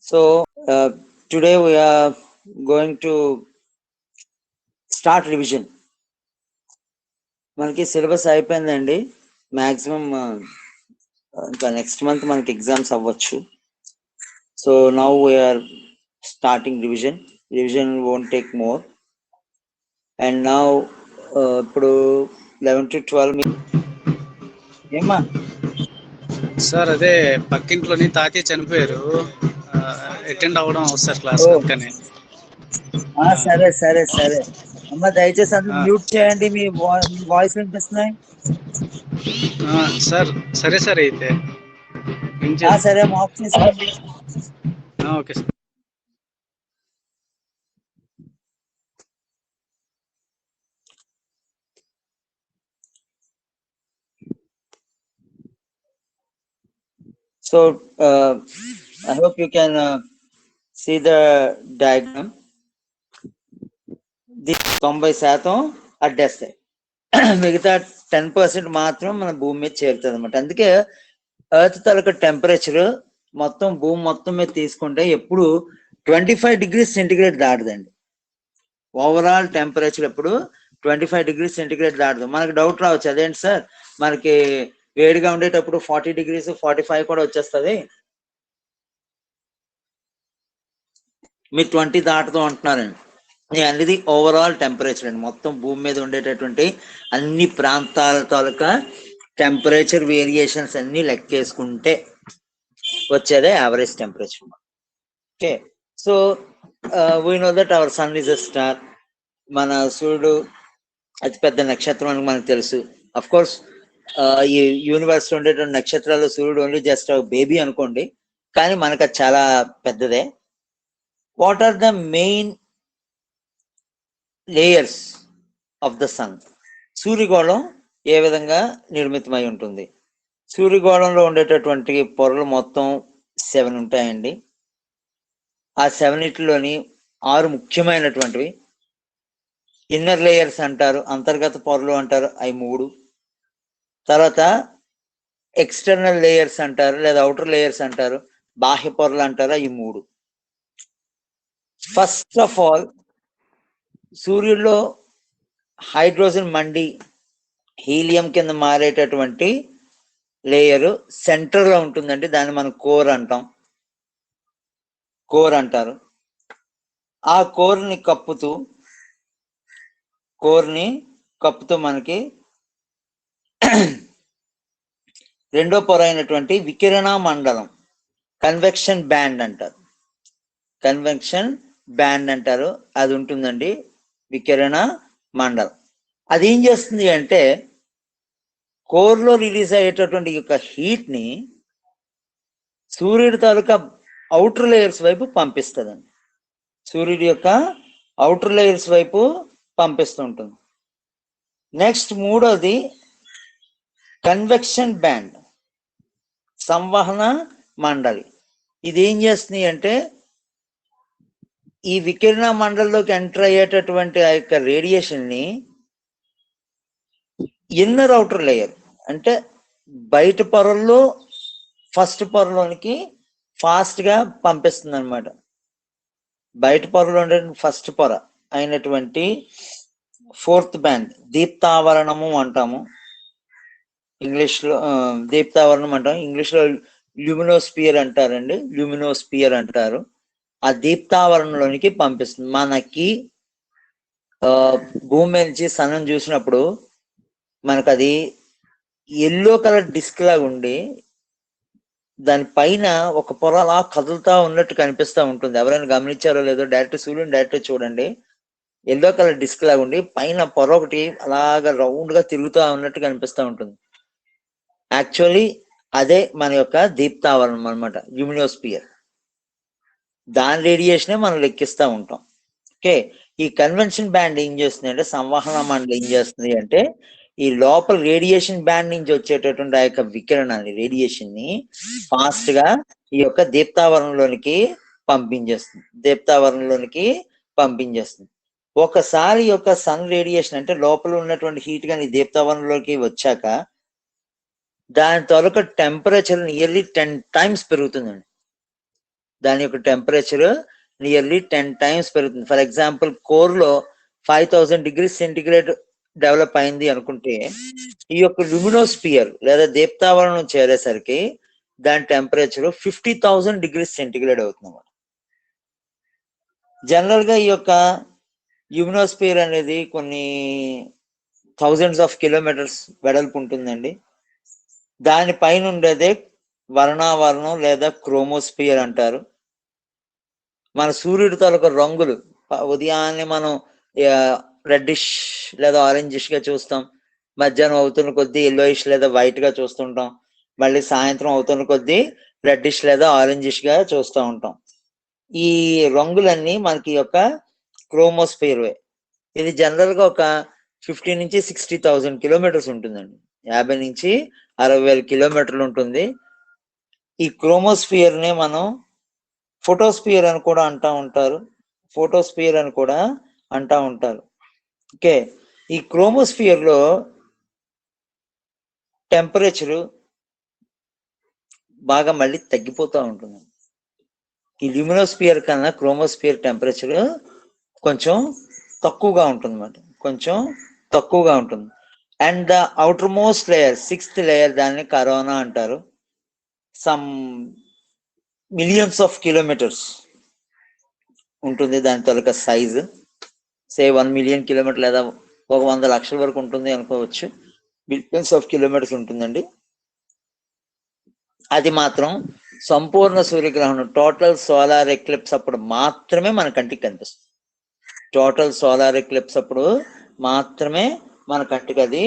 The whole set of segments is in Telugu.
So today we are going to start revision. మనకి సిలబస్ అయిపోయిందండి. మ్యాక్సిమం ఇంకా నెక్స్ట్ మంత్ మనకి ఎగ్జామ్స్ అవ్వచ్చు. So now we are starting revision. Revision won't take more. And now ఇప్పుడు 11 to 12 ఏమా సార్ అదే పక్కింట్లోని తాతయ్య చనిపోయారు, అటెండ్ అవ్వడం సార్ క్లాస్ అందుకని. సరే సరే సరే అమ్మ, దయచేసి అందరూ మ్యూట్ చేయండి. మీ వాయిస్ వినిపిస్తున్నాయి. సార్ సరే సరే అయితే సరే ఆఫ్ చేసుకోండి. Okay sir. So I hope you can see the diagram. 90% అడ్డేస్తాయి, మిగతా 10% మాత్రం మన భూమి మీద చేరుతుంది అనమాట. అందుకే ఎర్త్ తాలూకా టెంపరేచర్ మొత్తం భూమి మొత్తం మీద తీసుకుంటే ఎప్పుడు 25 degrees సెంటిగ్రేడ్ దాటదండి. ఓవరాల్ టెంపరేచర్ ఎప్పుడు 25 degrees సెంటిగ్రేడ్ దాటదు. మనకు డౌట్ రావచ్చు, అదేంటి సార్ మనకి వేడిగా ఉండేటప్పుడు 40 degrees 45 కూడా వచ్చేస్తుంది, మీరు 20 దాటుతూ ఉంటున్నారండి. అనేది ఓవరాల్ టెంపరేచర్ అండి. మొత్తం భూమి మీద ఉండేటటువంటి అన్ని ప్రాంతాల తాలూకా టెంపరేచర్ వేరియేషన్స్ అన్ని లెక్కేసుకుంటే వచ్చేదే average temperature. Okay, so we know that our sun is a star. మన సూర్యుడు అతిపెద్ద నక్షత్రం అని మనకు తెలుసు. అఫ్ కోర్స్ ఈ యూనివర్స్ లో ఉండేటువంటి నక్షత్రాలు సూర్యుడు ఓన్లీ జస్ట్ బేబీ అనుకోండి, కానీ మనకు అది చాలా పెద్దదే. What are the main layers of the sun? సూర్యగోళం ఏ విధంగా నిర్మితమై ఉంటుంది? సూర్యగోళంలో ఉండేటటువంటి పొరలు మొత్తం 7 ఉంటాయండి. ఆ 7లోని 6 ముఖ్యమైనటువంటివి ఇన్నర్ లేయర్స్ అంటారు, అంతర్గత పొరలు అంటారు, అవి 3. తర్వాత ఎక్స్టర్నల్ లేయర్స్ అంటారు లేదా అవుటర్ లేయర్స్ అంటారు, బాహ్య పొరలు అంటారు, అవి 3. ఫస్ట్ ఆఫ్ ఆల్ సూర్యుడిలో హైడ్రోజన్ మండి హీలియం కింద మారేటటువంటి లేయరు సెంటర్ లో ఉంటుందండి. దాన్ని మనం కోర్ అంటారు. ఆ కోర్ని కప్పుతూ మనకి రెండో పొర అయినటువంటి వికిరణ మండలం కన్వెక్షన్ బ్యాండ్ అంటారు, అది ఉంటుందండి, వికిరణ మండలం. అది ఏం చేస్తుంది అంటే కోర్లో రిలీజ్ అయ్యేటటువంటి యొక్క హీట్ ని సూర్యుడి తాలూకా అవుటర్ లేయర్స్ వైపు పంపిస్తుందండి. సూర్యుడి యొక్క అవుటర్ లేయర్స్ వైపు పంపిస్తూ ఉంటుంది. నెక్స్ట్ మూడోది కన్వెక్షన్ బ్యాండ్, సంవహన మండలి. ఇది ఏం చేస్తుంది అంటే ఈ వికిరణ మండలిలోకి ఎంటర్ అయ్యేటటువంటి ఆ యొక్క రేడియేషన్ ని ఇన్నర్ అవుటర్ లేయర్ అంటే బయట పొరల్లో ఫస్ట్ పొరలోనికి ఫాస్ట్ గా పంపిస్తుంది అనమాట. బయట పొరలో ఉండే ఫస్ట్ పొర అయినటువంటి 4th బ్యాండ్ దీప్తావరణము అంటాము, ఇంగ్లీష్ లో దీప్తావరణం అంటాం, ఇంగ్లీష్ లో ల్యూమినోస్పియర్ అంటారు. ఆ దీప్తావరణంలోనికి పంపిస్తుంది. మనకి భూమి నుంచి సన్ చూసినప్పుడు మనకు అది ఎల్లో కలర్ డిస్క్ లాగా ఉండి దానిపైన ఒక పొర అలా కదులుతా ఉన్నట్టు కనిపిస్తూ ఉంటుంది. ఎవరైనా గమనించారో లేదో సూర్యుని డైరెక్ట్ చూడండి, ఎల్లో కలర్ డిస్క్ లాగా ఉండి పైన పొర ఒకటి అలాగా రౌండ్ గా తిరుగుతూ ఉన్నట్టు కనిపిస్తూ ఉంటుంది. యాక్చువల్లీ అదే మన యొక్క దీప్తావరణం అనమాట, ల్యూమినోస్పియర్. దాని రేడియేషనే మనం లెక్కిస్తూ ఉంటాం. ఓకే, ఈ కన్వెన్షన్ బ్యాండ్ ఏం చేస్తుంది అంటే, సంవహన మండలి ఏం చేస్తుంది అంటే ఈ లోపల రేడియేషన్ బ్యాండ్ నుంచి వచ్చేటటువంటి ఆ యొక్క వికిరణాన్ని రేడియేషన్ ని ఫాస్ట్ గా ఈ యొక్క దీప్తావరణంలోనికి పంపించేస్తుంది. ఒకసారి యొక్క సన్ రేడియేషన్ అంటే లోపల ఉన్నటువంటి హీట్ కానీ దీప్తావరణంలోకి వచ్చాక దాని తాలూకా టెంపరేచర్ నియర్లీ 10 times పెరుగుతుందండి. దాని యొక్క టెంపరేచర్ నియర్లీ 10 times పెరుగుతుంది. ఫర్ ఎగ్జాంపుల్ కోర్ లో 5000 degrees సెంటిగ్రేడ్ డెవలప్ అయింది అనుకుంటే, ఈ యొక్క ల్యూమినోస్పియర్ లేదా దీప్తావరణం చేరేసరికి దాని టెంపరేచర్ 50,000 degrees సెంటిగ్రేడ్ అవుతుంది. జనరల్ గా ఈ యొక్క ల్యూమినోస్పియర్ అనేది కొన్ని thousands of kilometers వెడల్పు ఉంటుందండి. దానిపైన ఉండేదే వర్ణావరణం లేదా క్రోమోస్పియర్ అంటారు. మన సూర్యుడి తాలూకు రంగులు ఉదయాన్నే మనం రెడ్డిష్ లేదా ఆరెంజిష్ గా చూస్తాం, మధ్యాహ్నం అవుతున్న కొద్దీ ఎల్లోయిష్ లేదా వైట్ గా చూస్తుంటాం, మళ్ళీ సాయంత్రం అవుతున్న కొద్దీ రెడ్డిష్ లేదా ఆరెంజిష్ గా చూస్తూ ఉంటాం. ఈ రంగులన్నీ మనకి యొక్క క్రోమోస్పియర్. ఇది జనరల్ గా ఒక 50 నుంచి 60,000 kilometers ఉంటుందండి. 50 నుంచి 60,000 kilometers ఉంటుంది. ఈ క్రోమోస్పియర్ ని మనం ఫోటోస్పియర్ అని కూడా అంటూ ఉంటారు. ఫోటోస్పియర్ అని కూడా అంటూ ఉంటారు. ఓకే, ఈ క్రోమోస్పియర్ లో టెంపరేచర్ బాగా మళ్ళీ తగ్గిపోతూ ఉంటుంది. ఈ ల్యూమినోస్పియర్ కన్నా క్రోమోస్పియర్ టెంపరేచర్ కొంచెం తక్కువగా ఉంటుంది అన్నమాట, కొంచెం తక్కువగా ఉంటుంది. And the outer most layer, 6th layer, దాన్ని కరోనా అంటారు. సమ్ millions of kilometers ఉంటుంది దాని తాలూకా సైజు. సే 1 million kilometers లేదా 100 లక్షల వరకు ఉంటుంది అనుకోవచ్చు. బిలియన్స్ ఆఫ్ కిలోమీటర్స్ ఉంటుందండి. అది మాత్రం సంపూర్ణ సూర్యగ్రహణం, టోటల్ సోలార్ ఎక్లిప్స్ అప్పుడు మాత్రమే మన కంటికి కనిపిస్తుంది. టోటల్ సోలార్ ఎక్లిప్స్ అప్పుడు మాత్రమే మన కంటికి అది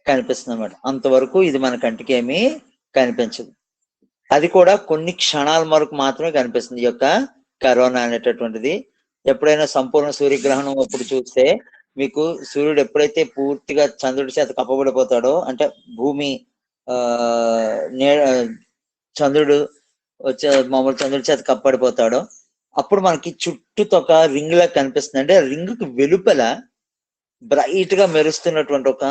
కనిపిస్తుంది అన్నమాట. అంతవరకు ఇది మన కంటికి ఏమీ కనిపించదు. అది కూడా కొన్ని క్షణాల వరకు మాత్రమే కనిపిస్తుంది ఈ యొక్క కరోనా అనేటటువంటిది. ఎప్పుడైనా సంపూర్ణ సూర్యగ్రహణం అప్పుడు చూస్తే మీకు సూర్యుడు ఎప్పుడైతే పూర్తిగా చంద్రుడి చేత కప్పబడిపోతాడో, అంటే భూమి చంద్రుడు మామూలు చంద్రుడి చేత కప్పబడిపోతాడో, అప్పుడు మనకి చుట్టూతొక రింగ్ లా కనిపిస్తుంది. అంటే రింగ్ కి వెలుపల బ్రైట్ గా మెరుస్తున్నటువంటి ఒక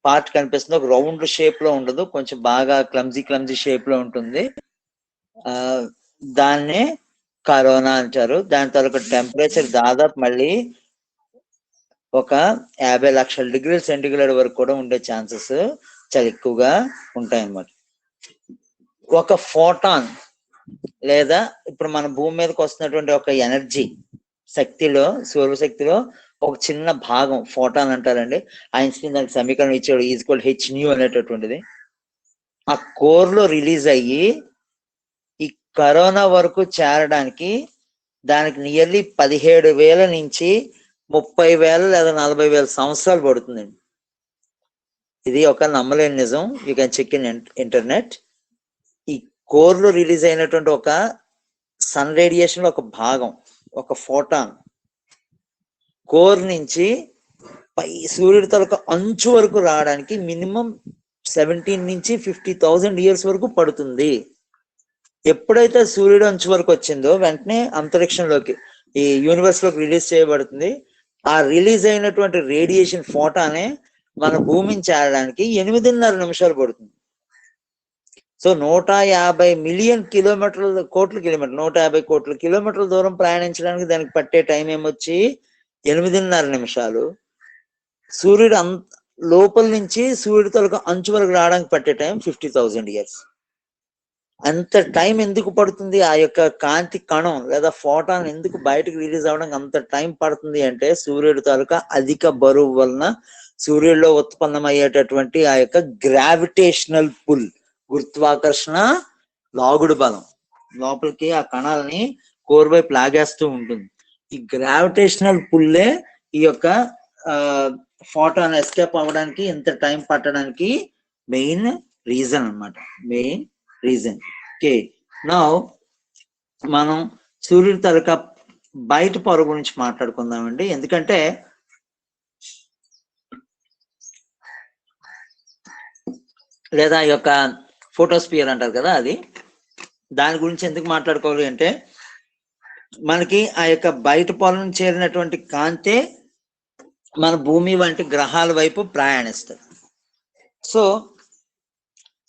పార్ట్ కనిపిస్తుంది. ఒక రౌండ్ షేప్ లో ఉండదు, కొంచెం బాగా క్లమ్జీ షేప్ లో ఉంటుంది. దాన్నే కరోనా అంటారు. దాని తాలూకు టెంపరేచర్ దాదాపు మళ్ళీ ఒక 50 లక్షల డిగ్రీల సెంటిగ్రేడ్ వరకు కూడా ఉండే ఛాన్సెస్ చాలా ఎక్కువగా ఉంటాయన్నమాట. ఒక ఫోటాన్ లేదా ఇప్పుడు మన భూమి మీదకి వస్తున్నటువంటి ఒక ఎనర్జీ శక్తిలో, సౌరశక్తిలో ఒక చిన్న భాగం ఫోటాన్ అంటారండి. ఐన్స్టీన్ దానికి సమీకరణం ఇచ్చాడు, ఈజ్వల్ hν అనేటటువంటిది. ఆ కోర్ లో రిలీజ్ అయ్యి ఈ కరోనా వరకు చేరడానికి దానికి నియర్లీ 17,000 నుంచి 30,000 లేదా 40,000 సంవత్సరాలు పడుతుందండి. ఇది ఒక నమ్మలేని నిజం. You can check in internet. ఈ కోర్ లో రిలీజ్ అయినటువంటి ఒక సన్ రేడియేషన్ లో ఒక భాగం, ఒక ఫోటాన్, కోర్ నుంచి పై సూర్యుడి తాలూకా అంచు వరకు రావడానికి మినిమం 17 నుంచి 50,000 years వరకు పడుతుంది. ఎప్పుడైతే సూర్యుడు అంచు వరకు వచ్చిందో వెంటనే అంతరిక్షంలోకి, ఈ యూనివర్స్ లోకి రిలీజ్ చేయబడుతుంది. ఆ రిలీజ్ అయినటువంటి రేడియేషన్ ఫోటానే మన భూమిని చేరడానికి 8.5 నిమిషాలు పడుతుంది. సో 150 మిలియన్ కిలోమీటర్ల 150 కోట్ల కిలోమీటర్ల దూరం ప్రయాణించడానికి దానికి పట్టే టైం ఏమొచ్చి 8.5 నిమిషాలు. సూర్యుడు లోపల నుంచి సూర్యుడి తాలూకా అంచు వరకు రావడానికి పట్టే టైం 50,000 years. అంత టైం ఎందుకు పడుతుంది? ఆ యొక్క కాంతి కణం లేదా ఫోటాన్ ఎందుకు బయటకు రిలీజ్ అవ్వడానికి అంత టైం పడుతుంది అంటే, సూర్యుడి తాలూకా అధిక బరువు వలన సూర్యుడిలో ఉత్పన్నమయ్యేటటువంటి ఆ యొక్క గ్రావిటేషనల్ పుల్, గురుత్వాకర్షణ లాగుడు బలం లోపలికి ఆ కణాలని కోర్ వైపు లాగేస్తూ ఉంటుంది. ఈ గ్రావిటేషనల్ పుల్లే ఈ యొక్క ఫోటాన్ ఎస్కేప్ అవ్వడానికి ఇంత టైం పట్టడానికి మెయిన్ రీజన్ అన్నమాట, మెయిన్ రీజన్. ఓకే, నౌ మనం సూర్యుడి తాలూకా బయట పొర గురించి మాట్లాడుకుందామండి. ఎందుకంటే లేదా ఈ యొక్క ఫోటోస్పియర్ అంటారు కదా, అది దాని గురించి ఎందుకు మాట్లాడుకోవాలి అంటే, మనకి ఆ యొక్క బయట పొలం చేరినటువంటి కాంతే మన భూమి వంటి గ్రహాల వైపు ప్రయాణిస్తుంది. సో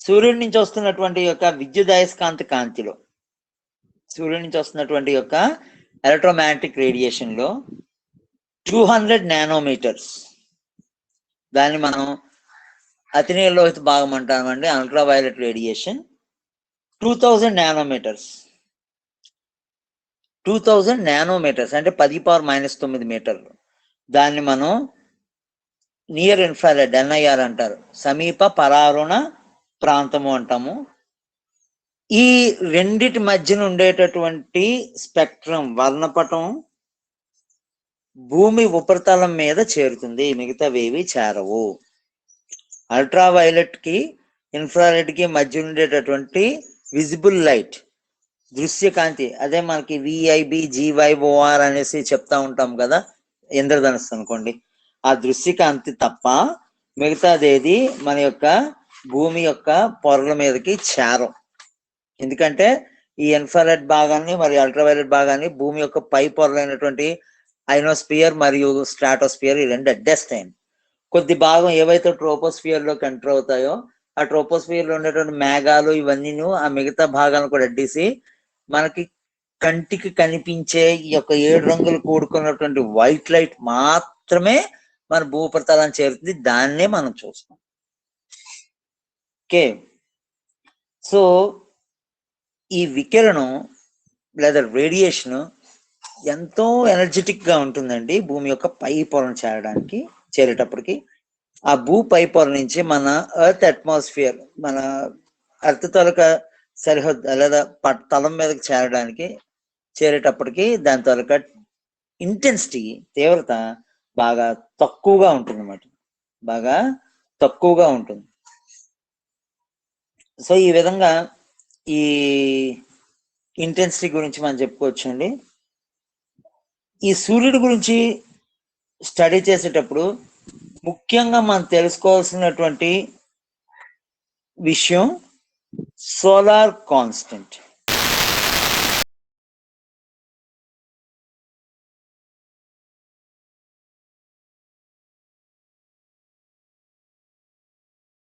సూర్యుడి నుంచి వస్తున్నటువంటి యొక్క విద్యుదయస్కాంత కాంతిలో సూర్యుడి నుంచి వస్తున్నటువంటి యొక్క ఎలక్ట్రోమాగ్నెటిక్ రేడియేషన్ లో 200 నానోమీటర్స్, దాన్ని మనం అతినీలలోహిత భాగం అంటామండి. Ultraviolet radiation 2000 nanometres. 2000 నానోమీటర్స్ అంటే 10⁻⁹ మీటర్లు. దాన్ని మనం నియర్ ఇన్ఫ్రారెడ్ NIR అంటారు, సమీప పరారుణ ప్రాంతము అంటాము. ఈ రెండిటి మధ్యన ఉండేటటువంటి స్పెక్ట్రం వర్ణపటం భూమి ఉపరితలం మీద చేరుతుంది, మిగతావేవి చేరవు. అల్ట్రావైలెట్ కి ఇన్ఫ్రారెడ్ కి మధ్య ఉండేటటువంటి విజిబుల్ లైట్, దృశ్య కాంతి, అదే మనకి VIB GYOR అనేసి చెప్తా ఉంటాం కదా, ఇంద్రధనుస్సు అనుకోండి, ఆ దృశ్య కాంతి తప్ప మిగతాదేది మన యొక్క భూమి యొక్క పొరల మీదకి చేరం. ఎందుకంటే ఈ ఇన్ఫ్రారెడ్ భాగాన్ని మరియు అల్ట్రావైలెట్ భాగాన్ని భూమి యొక్క పై పొరలైనటువంటి ఐనోస్పియర్ మరియు స్ట్రాటోస్పియర్, ఈ రెండు అడ్డేస్తాయి. కొద్ది భాగం ఏవైతే ట్రోపోస్ఫియర్ లోకి ఎంటర్ అవుతాయో ఆ ట్రోపోస్ఫియర్ లో ఉండేటువంటి మేఘాలు ఇవన్నీ ఆ మిగతా భాగాలను కూడా అడ్డేసి మనకి కంటికి కనిపించే ఈ యొక్క 7 రంగులు కూడుకున్నటువంటి వైట్ లైట్ మాత్రమే మన భూపరితలాన్ని చేరుతుంది. దాన్నే మనం చూస్తాం. ఓకే, సో ఈ వికిరణం లేదా రేడియేషన్ ఎంతో ఎనర్జెటిక్ గా ఉంటుందండి భూమి యొక్క పై పొరను చేరేటప్పటికి. ఆ భూ పై పొర నుంచి మన ఎర్త్ అట్మాస్ఫియర్, మన ఎర్త్ తాలూకా సరిహద్దు లేదా తలం మీదకి చేరేటప్పటికి దాని తాలూకా ఇంటెన్సిటీ, తీవ్రత బాగా తక్కువగా ఉంటుంది అన్నమాట, బాగా తక్కువగా ఉంటుంది. సో ఈ విధంగా ఈ ఇంటెన్సిటీ గురించి మనం చెప్పుకోవచ్చండి. ఈ సూర్యుడి గురించి స్టడీ చేసేటప్పుడు ముఖ్యంగా మనం తెలుసుకోవాల్సినటువంటి విషయం సోలార్ కాన్స్టెంట్.